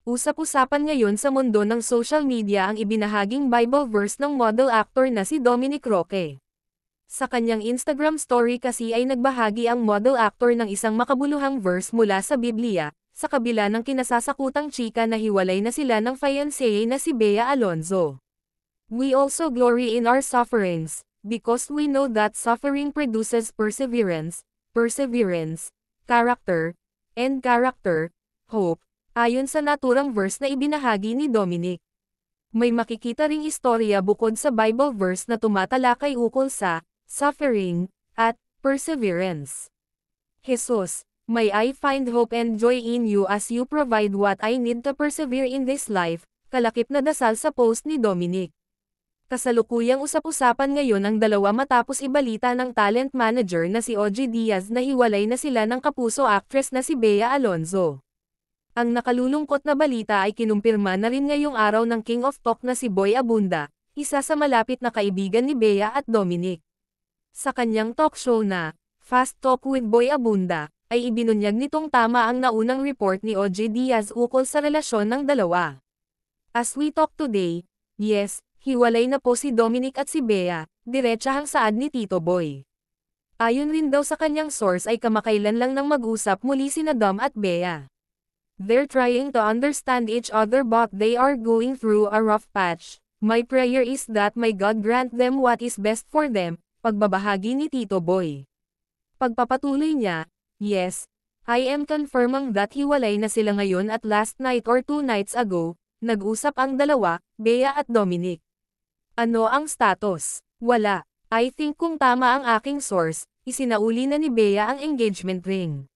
Usap-usapan ngayon sa mundo ng social media ang ibinahaging Bible verse ng model actor na si Dominic Roque. Sa kanyang Instagram story kasi ay nagbahagi ang model actor ng isang makabuluhang verse mula sa Biblia, sa kabila ng kinasasakutang chika na hiwalay na sila ng fiancé na si Bea Alonzo. We also glory in our sufferings, because we know that suffering produces perseverance, character, and character, hope. Ayon sa naturang verse na ibinahagi ni Dominic. May makikita ring istorya bukod sa Bible verse na tumatalakay ukol sa suffering at perseverance. Jesus, may I find hope and joy in you as you provide what I need to persevere in this life, kalakip na dasal sa post ni Dominic. Kasalukuyang usap-usapan ngayon ang dalawa matapos ibalita ng talent manager na si OG Diaz na hiwalay na sila ng kapuso actress na si Bea Alonzo. Ang nakalulungkot na balita ay kinumpirma na rin ngayong araw ng King of Talk na si Boy Abunda, isa sa malapit na kaibigan ni Bea at Dominic. Sa kanyang talk show na Fast Talk with Boy Abunda, ay ibinunyag nitong tama ang naunang report ni OG Diaz ukol sa relasyon ng dalawa. As we talk today, yes, hiwalay na po si Dominic at si Bea, diretsahang saad ni Tito Boy. Ayon rin daw sa kanyang source ay kamakailan lang nang mag-usap muli sina Dom at Bea. They're trying to understand each other but they are going through a rough patch. My prayer is that my God grant them what is best for them, pagbabahagi ni Tito Boy. Pagpapatuloy niya, yes, I am confirming that hiwalay na sila ngayon at last night or 2 nights ago, nag-usap ang dalawa, Bea at Dominic. Ano ang status? Wala. I think kung tama ang aking source, isinauli na ni Bea ang engagement ring.